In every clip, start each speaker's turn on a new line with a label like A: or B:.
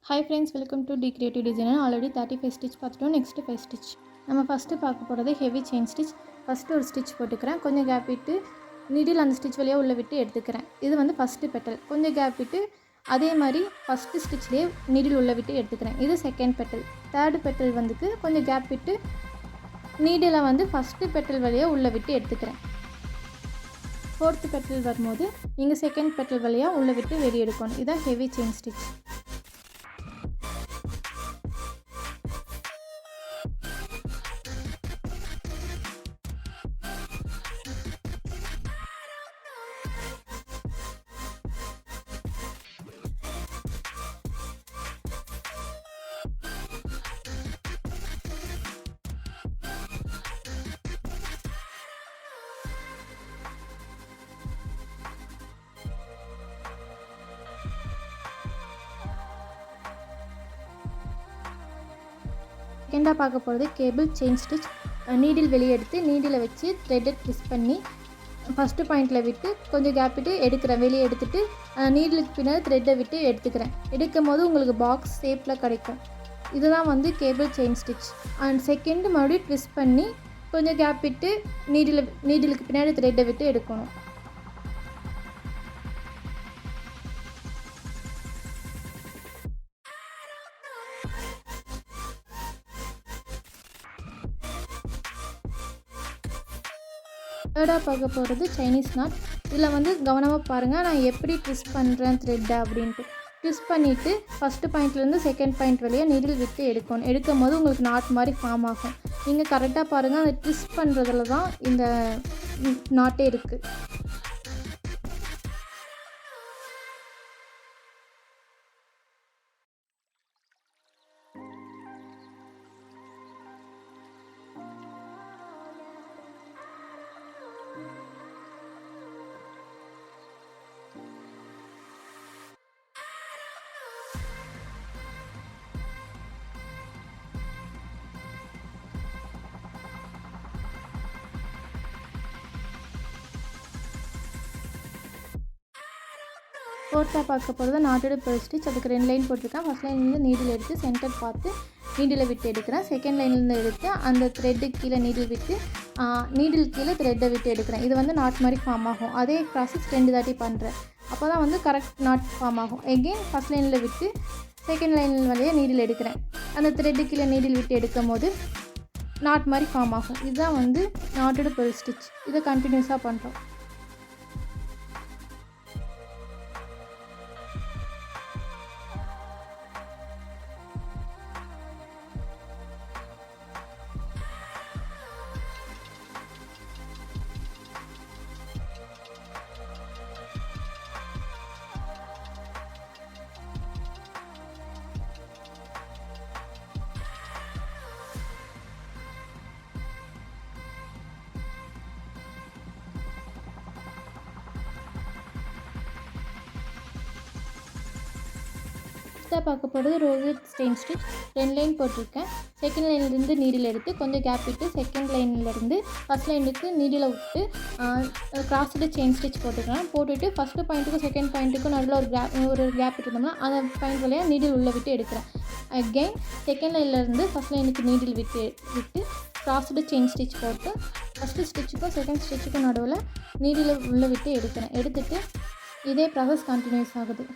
A: Hi friends, welcome to D Creative Designer. Already 35 stitch பார்த்துட்டோம். next 5 stitch. நம்ம first பார்க்க போறது heavy chain stitch. ஃபர்ஸ்ட் ஒரு stitch போட்டுக்கறேன். கொஞ்சம் கேப் விட்டு நீடில் அந்த stitch வழியா உள்ள விட்டு எடுத்துக்கறேன். இது வந்து ஃபர்ஸ்ட் பெட்டல். கொஞ்சம் கேப் விட்டு அதே மாதிரி ஃபர்ஸ்ட் ஸ்டிட்ச்லயே நீடில் உள்ள விட்டு எடுத்துக்கறேன். இது செகண்ட் பெட்டல். தேர்ட் பெட்டல் வந்து கொஞ்சம் கேப் விட்டு நீடில வந்து ஃபர்ஸ்ட் பெட்டல் வழியா உள்ள விட்டு எடுத்துக்கறேன். ஃபோர்த் பெட்டல் வரும்போது நீங்க செகண்ட் பெட்டல் வழியா உள்ள விட்டு வெளிய எடுக்கணும். இதான் heavy chain stitch. செகண்டா பார்க்க போகிறது கேபிள் செயின் ஸ்டிச். நீடில் வெளியே எடுத்து நீடில் வச்சு த்ரெட்டை ட்விஸ்ட் பண்ணி ஃபஸ்ட்டு பாயிண்டில் விட்டு கொஞ்சம் கேப் விட்டு எடுக்கிறேன். வெளியே எடுத்துகிட்டு நீடிலுக்கு பின்னாடி த்ரெட்டை விட்டு எடுத்துக்கிறேன். எடுக்கும் போது உங்களுக்கு பாக்ஸ் ஷேப்பில் கிடைக்கும். இதுதான் வந்து cable chain stitch. And second மறுபடியும் ட்விஸ்ட் பண்ணி கொஞ்சம் கேப் விட்டு நீடிலுக்கு பின்னாடி த்ரெட்டை விட்டு எடுக்கணும். தேர்டாக பார்க்க போகிறது சைனீஸ் நாட். இதில் வந்து கவனமாக பாருங்கள், நான் எப்படி ட்விஸ்ட் பண்ணுறேன் த்ரெட்டை அப்படின்ட்டு. ட்விஸ்ட் பண்ணிவிட்டு ஃபஸ்ட்டு பாயிண்ட்லேருந்து செகண்ட் பாயிண்ட் வழியாக நீடில் விட்டு எடுக்கணும். எடுக்கும் போது உங்களுக்கு நாட் மாதிரி ஃபார்ம் ஆகும். நீங்கள் கரெக்டாக பாருங்கள், அதை ட்விஸ்ட் பண்ணுறதுல தான் இந்த நாட்டே இருக்குது. ஃபோர்த்தாக பார்க்க போகிறது நாட்டோட பெல் ஸ்டிச். அதுக்கு 2 லைன் போட்டிருக்கேன். ஃபஸ்ட் லைன்லேருந்து நீடில் எடுத்து சென்டர் பார்த்து நீடில் விட்டு எடுக்கிறேன். செகண்ட் லைன்லேருந்து எடுத்து அந்த த்ரெட்டு கீழே நீடில் விட்டு நீடில் கீழே த்ரெட்டை விட்டு எடுக்கிறேன். இது வந்து நாட் மாதிரி ஃபார்ம் ஆகும். அதே ப்ராசஸ் 2 தாட்டி பண்ணுறேன். அப்போ தான் வந்து கரெக்ட் நாட் ஃபார்ம் ஆகும். எகெயின் ஃபஸ்ட் லைனில் விட்டு செகண்ட் லைன் வழியாக நீடில் எடுக்கிறேன். அந்த த்ரெட்டு கீழே நீடில் விட்டு எடுக்கும் போது நாட் மாதிரி ஃபார்ம் ஆகும். இதுதான் வந்து நாட்டோட பெல் ஸ்டிச். இதை கண்டினியூஸாக பண்ணுறோம். பார்க்க போகிறது ரோசட் ஸ்டெயின் ஸ்டிச். 2 லைன் போட்டிருக்கேன். செகண்ட் லைன்லேருந்து நீடில் எடுத்து கொஞ்சம் கேப் விட்டு செகண்ட் லைன்லேருந்து ஃபஸ்ட் லைனுக்கு நீடில் விட்டு கிராஸ்டு செயின் ஸ்டிச் போட்டுக்கலாம். போட்டுட்டு ஃபஸ்ட்டு பாயிண்ட்டுக்கும் செகண்ட் பாயிண்ட்டுக்கும் நடுவில் ஒரு கேப் விட்டுருந்தோம்னா அந்த பாயிண்ட் வழியாக நீடில் உள்ளே விட்டு எடுக்கிறேன். அகெயின் செகண்ட் லைன்லேருந்து ஃபஸ்ட் லைனுக்கு நீடில் விட்டு கிராஸ்டு செயின் ஸ்டிச் போட்டு ஃபஸ்ட்டு ஸ்டிச்சுக்கும் செகண்ட் ஸ்டிச்சுக்கும் நடுவில் நீடில் உள்ளே விட்டு எடுக்கிறேன். எடுத்துகிட்டு இதே ப்ராசஸ் கண்டினியூஸ் ஆகுது.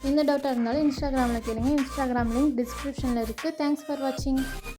A: எந்த டவுட்டாக இருந்தாலும் இன்ஸ்டாகிராமில் கேளுங்க. இன்ஸ்டாகிராம் லிங்க் டிஸ்கிரிப்ஷனில் இருக்குது. தேங்க்ஸ் ஃபார் வாட்சிங்.